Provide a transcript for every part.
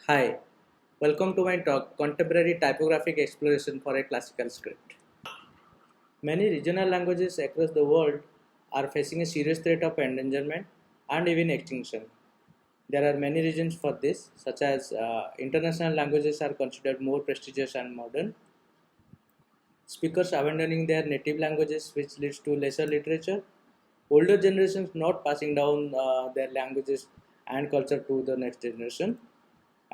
Hi, welcome to my talk Contemporary Typographic Exploration for a Classical Script. Many regional languages across the world are facing a serious threat of endangerment and even extinction. There are many reasons for this, such as international languages are considered more prestigious and modern, speakers abandoning their native languages, which leads to lesser literature, older generations not passing down their languages and culture to the next generation,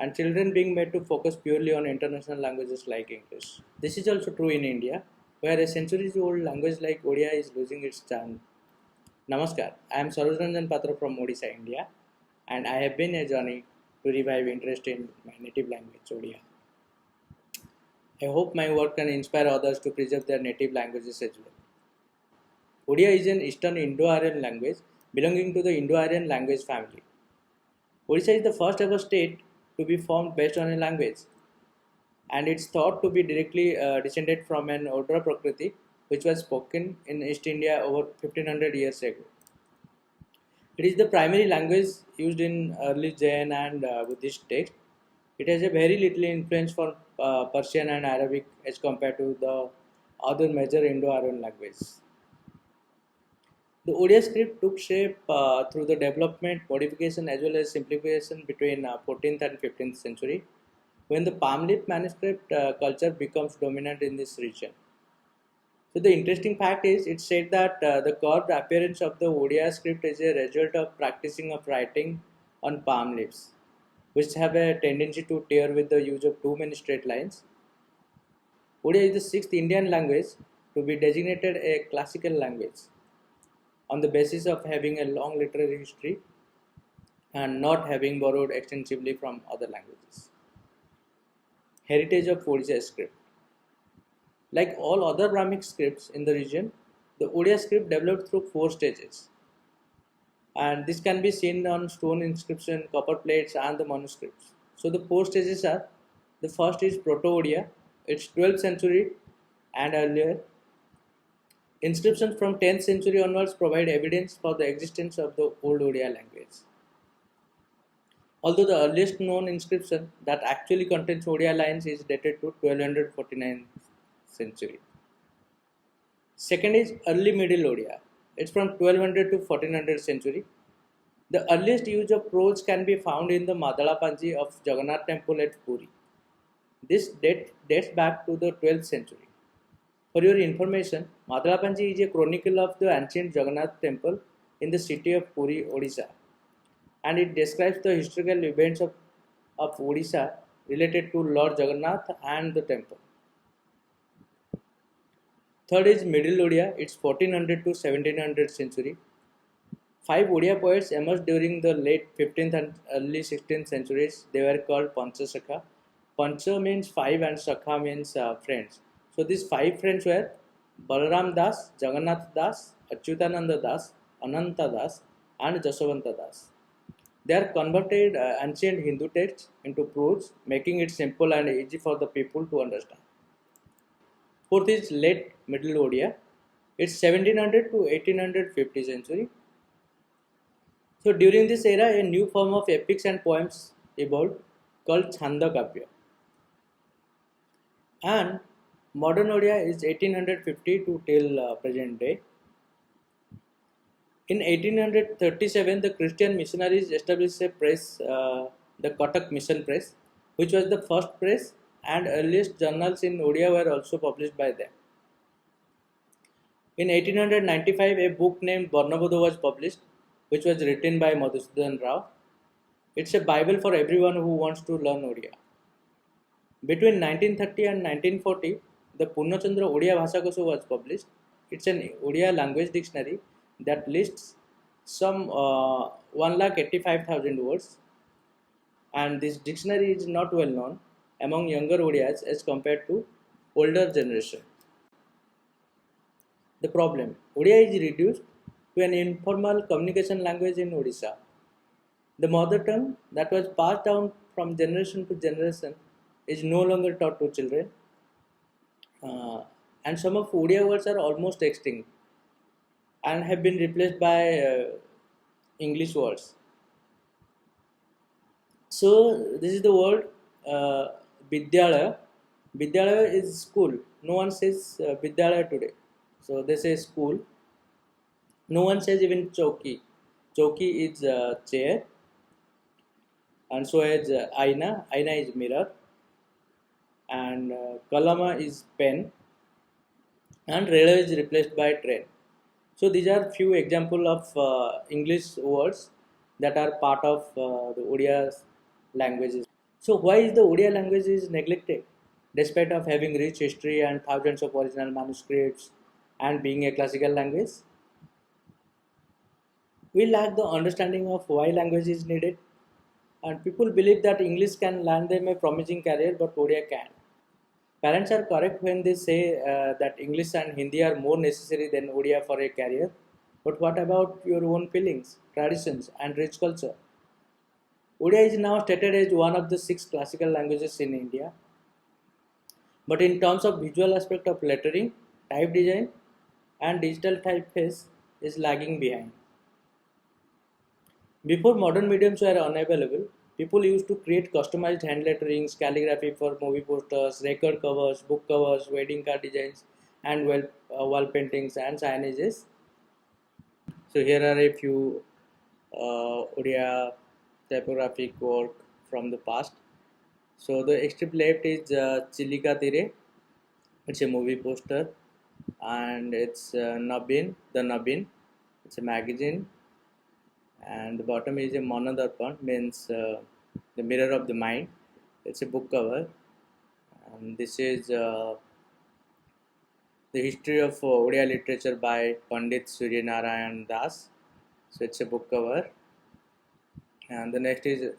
and children being made to focus purely on international languages like English. This is also true in India, where a centuries old language like Odia is losing its charm. Namaskar, I am Saroj Ranjan Patra from Odisha, India, and I have been a journey to revive interest in my native language, Odia. I hope my work can inspire others to preserve their native languages as well. Odia is an Eastern Indo-Aryan language belonging to the Indo-Aryan language family. Odisha is the first ever state to be formed based on a language, and it's thought to be directly descended from an Odia Prakriti which was spoken in East India over 1500 years ago. It is the primary language used in early Jain and Buddhist texts. It has a very little influence from Persian and Arabic as compared to the other major Indo-Aryan languages. The Odia script took shape through the development, modification, as well as simplification between 14th and 15th century, when the palm leaf manuscript culture becomes dominant in this region. So the interesting fact is, it said that the curved appearance of the Odia script is a result of practicing of writing on palm leaves, which have a tendency to tear with the use of too many straight lines. Odia is the sixth Indian language to be designated a classical language on the basis of having a long literary history and not having borrowed extensively from other languages. Heritage of Odisha script. Like all other Brahmic scripts in the region, the Odia script developed through four stages, and this can be seen on stone inscription, copper plates, and the manuscripts. So the four stages are: the first is Proto Odia, it's 12th century and earlier. Inscriptions from 10th century onwards provide evidence for the existence of the Old Odia language. Although the earliest known inscription that actually contains Odia lines is dated to 1249 century. Second is early Middle Odia. It's from 1200 to 1400 century. The earliest use of prose can be found in the Madala Panji of Jagannath temple at Puri. This dates back to the 12th century. For your information, Madala Panji is a chronicle of the ancient Jagannath temple in the city of Puri, Odisha, and it describes the historical events of Odisha related to Lord Jagannath and the temple. Third is Middle Odia, it's 1400 to 1700 century. Five Odia poets emerged during the late 15th and early 16th centuries. They were called Pancha Sakha. Pancha means five and Sakha means friends. So these five friends were Balaram Das, Jagannath Das, Achyutananda Das, Ananta Das, and Jasavanta Das. They are converted ancient Hindu texts into prose, making it simple and easy for the people to understand. Fourth is late Middle Odia. It's 1700 to 1850 century. So during this era, a new form of epics and poems evolved called Chanda Kavya. And modern Odia is 1850 to till present day. In 1837, the Christian missionaries established a press, the Kotak Mission Press, which was the first press, and earliest journals in Odia were also published by them. In 1895, a book named Varnabodha was published, which was written by Madhusudan Rao. It's a Bible for everyone who wants to learn Odia. Between 1930 and 1940, the Purnachandra Odia Bhasakosha was published. It's an Odia language dictionary that lists some 1,85,000 words, and this dictionary is not well known among younger Odias as compared to older generation. The problem: Odia is reduced to an informal communication language in Odisha. The mother tongue that was passed down from generation to generation is no longer taught to children, and some of Odia words are almost extinct and have been replaced by English words. So this is the word uh, Vidyalaya. Vidyalaya is school. No one says Vidyalaya today. So they say school. No one says even Chowki. Chowki is chair, and so is Aina. Aina is mirror, and Kalama is pen, and railway is replaced by train. So these are few example of English words that are part of the Odia languages. So why is the Odia language is neglected, despite of having rich history and thousands of original manuscripts and being a classical language? We lack the understanding of why language is needed, and people believe that English can land them a promising career, but Odia can. Parents are correct when they say that English and Hindi are more necessary than Odia for a career. But what about your own feelings, traditions, and rich culture? Odia is now stated as one of the 6 classical languages in India, but in terms of visual aspect of lettering, type design, and digital typeface, is lagging behind. Before modern mediums were unavailable, people used to create customized hand letterings, calligraphy for movie posters, record covers, book covers, wedding card designs, and wall paintings and signages. So here are a few Odia typographic work from the past. So the extreme left is Chilika Tire. It's a movie poster, and it's Nabin, the Nabin. It's a magazine, and the bottom is a Manadarpan, means the mirror of the mind. It's a book cover, and this is the history of Odia literature by Pandit Suryanarayan Das. So it's a book cover, and the next is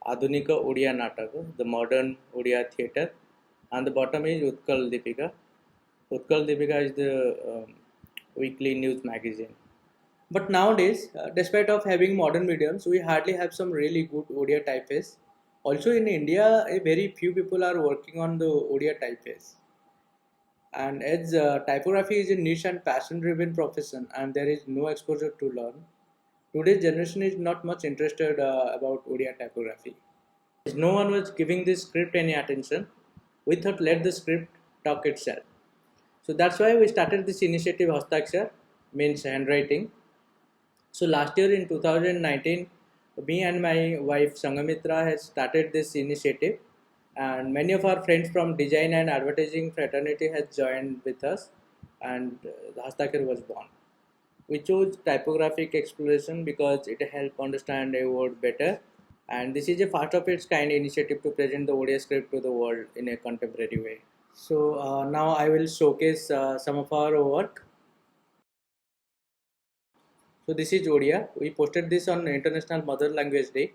Adunika Odia Nataka, the modern Odia theatre, and the bottom is Utkal Deepika. Utkal Deepika is the weekly news magazine. But nowadays, despite of having modern mediums, we hardly have some really good Odia typeface. Also in India, a very few people are working on the Odia typeface. And as typography is a niche and passion-driven profession, and there is no exposure to learn, today's generation is not much interested about Odia typography. As no one was giving this script any attention, we thought let the script talk itself. So that's why we started this initiative Hastakshar, means handwriting. So last year in 2019, me and my wife Sangamitra has started this initiative, and many of our friends from design and advertising fraternity has joined with us, and the Hastakar was born. We chose typographic exploration because it helps understand a word better, and this is a first of its kind initiative to present the Odia script to the world in a contemporary way. So now I will showcase some of our work. So this is Odia. We posted this on International Mother Language Day.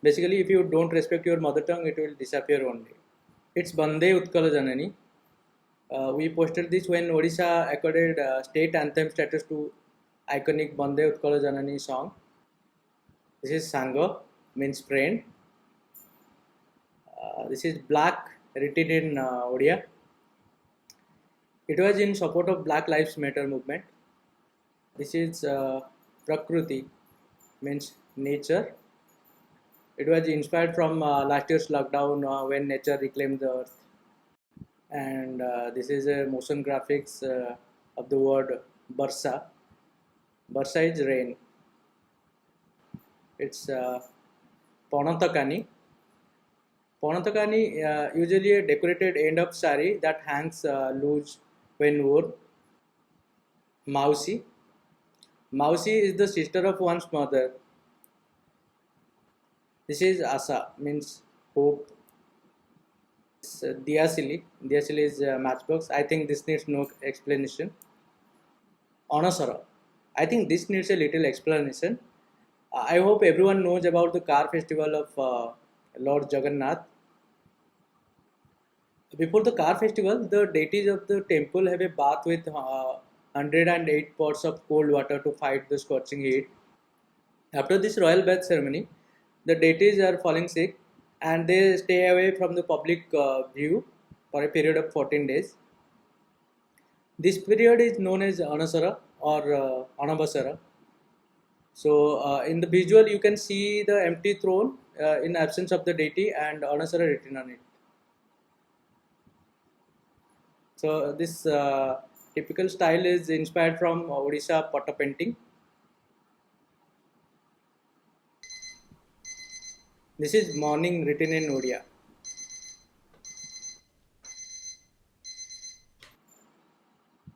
Basically, if you don't respect your mother tongue, it will disappear one day. It's Bande Utkala Janani. We posted this when Odisha accorded state anthem status to iconic Bande Utkala Janani song. This is Sangha, means friend. This is Black, written in Odia. It was in support of Black Lives Matter movement. This is Prakruti, means nature. It was inspired from last year's lockdown when nature reclaimed the earth. And this is a motion graphics of the word Barsa. Barsa is rain. It's Ponatakani. Ponatakani usually a decorated end of sari that hangs loose when worn. Mausi. Mausi is the sister of one's mother. This is Asa, means hope. It's Diasili. Diasili is matchbox. I think this needs no explanation. Onasara. I think this needs a little explanation. I hope everyone knows about the car festival of Lord Jagannath. Before the car festival, the deities of the temple have a bath with 108 pots of cold water to fight the scorching heat. After this royal bath ceremony, the deities are falling sick and they stay away from the public view for a period of 14 days. This period is known as Anasara or Anabasara. So in the visual, you can see the empty throne in absence of the deity and honors are written on it. So this typical style is inspired from Odisha Pata painting. This is morning written in Odia.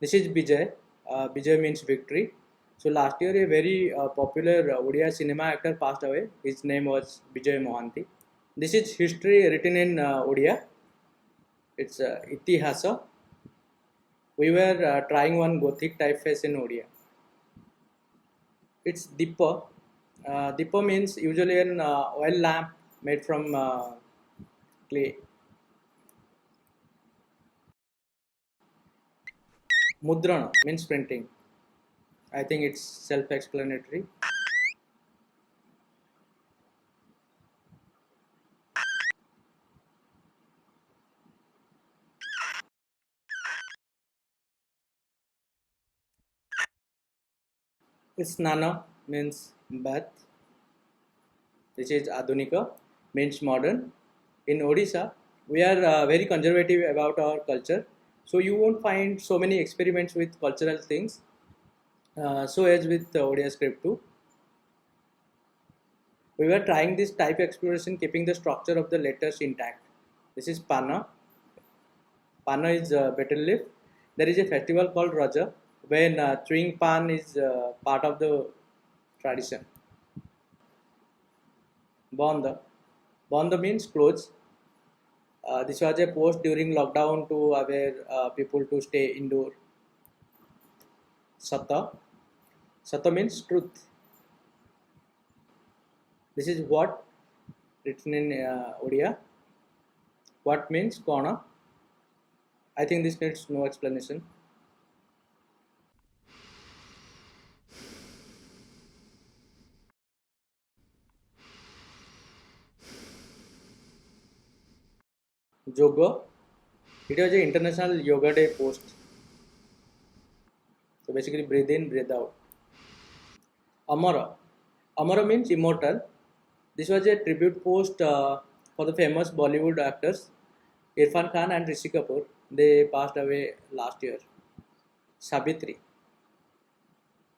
This is Bijay. Bijay means victory. So last year a very popular Odia cinema actor passed away. His name was Bijay Mohanty. This is history written in Odia. It's Itihasa. We were trying one Gothic typeface in Odia. It's Dippa. Dippa means usually an oil lamp made from clay. Mudrana means printing. I think it's self-explanatory. Snana means bath. This is Adunika means modern. In Odisha, we are very conservative about our culture. So you won't find so many experiments with cultural things. So as with Odia script too. We were trying this type exploration keeping the structure of the letters intact. This is Pana. Pana is betel leaf. There is a festival called Raja when chewing pan is part of the tradition. Banda. Banda means clothes. This was a post during lockdown to aware people to stay indoor. Sata. Sata means truth. This is what written in Odia. What means Kona. I think this needs no explanation. Yoga. It was an international yoga day post. So basically breathe in, breathe out. Amara. Amara means immortal. This was a tribute post for the famous Bollywood actors Irfan Khan and Rishi Kapoor. They passed away last year. Sabitri.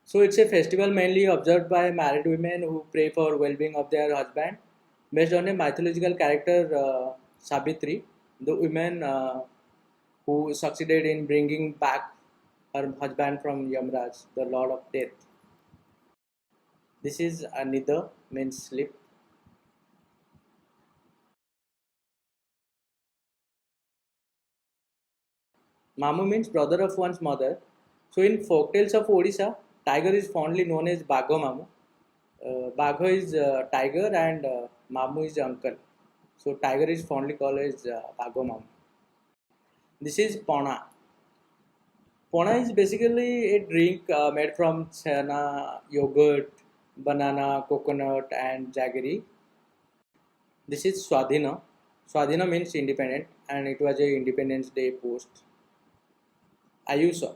So it's a festival mainly observed by married women who pray for well-being of their husband. Based on a mythological character Sabitri, the woman who succeeded in bringing back her husband from Yamraj, the Lord of Death. This is Nida means sleep. Mamu means brother of one's mother. So in folktales of Odisha, tiger is fondly known as Bagho Mamu. Bagho is tiger and Mamu is uncle. So tiger is fondly called as Bagho Mamu. This is Pona. Pona is basically a drink made from chana, yogurt, banana, coconut, and jaggery. This is Swadhina. Swadhina means independent, and it was a Independence Day post. Ayusa.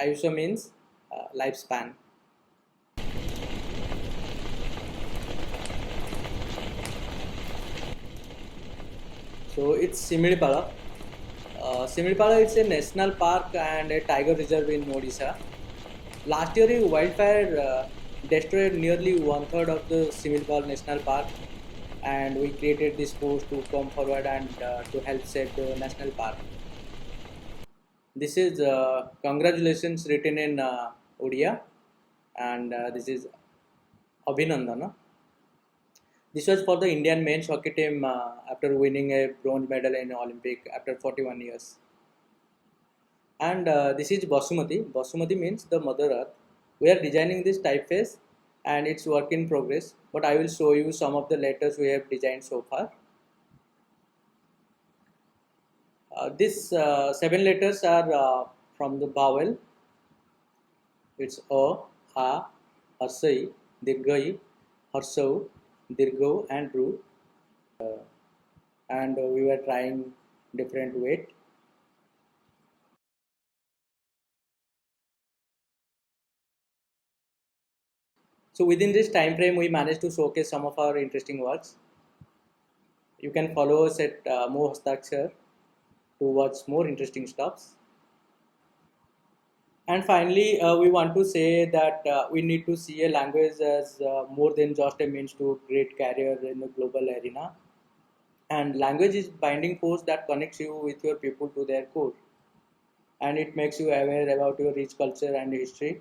Ayusa means lifespan. So it's Similipala. Similipala is a national park and a tiger reserve in Odisha. Last year, a wildfire destroyed nearly one third of the Similipal National Park, and we created this post to come forward and to help save the national park. This is congratulations written in Odia, and this is Abhinandana. This was for the Indian men's hockey team after winning a bronze medal in Olympic after 41 years. And this is Basmati. Basmati means the mother earth. We are designing this typeface and it's work in progress, but I will show you some of the letters we have designed so far. These seven letters are from the vowel. It's A, A, Harsai, Dirghai, Harsau, Dirgho and Ru. And we were trying different weight. So within this time frame, we managed to showcase some of our interesting works. You can follow us at Mo Hastakshar to watch more interesting stuffs. And finally, we want to say that we need to see a language as more than just a means to great career in the global arena. And language is binding force that connects you with your people to their core, and it makes you aware about your rich culture and history.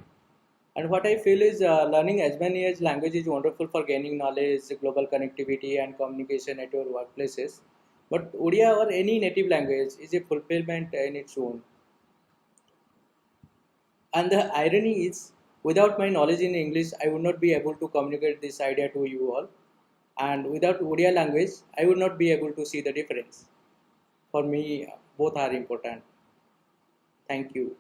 And what I feel is learning as many as language is wonderful for gaining knowledge, global connectivity, and communication at your workplaces. But Odia or any native language is a fulfillment in its own. And the irony is, without my knowledge in English, I would not be able to communicate this idea to you all. And without Odia language, I would not be able to see the difference. For me, both are important. Thank you.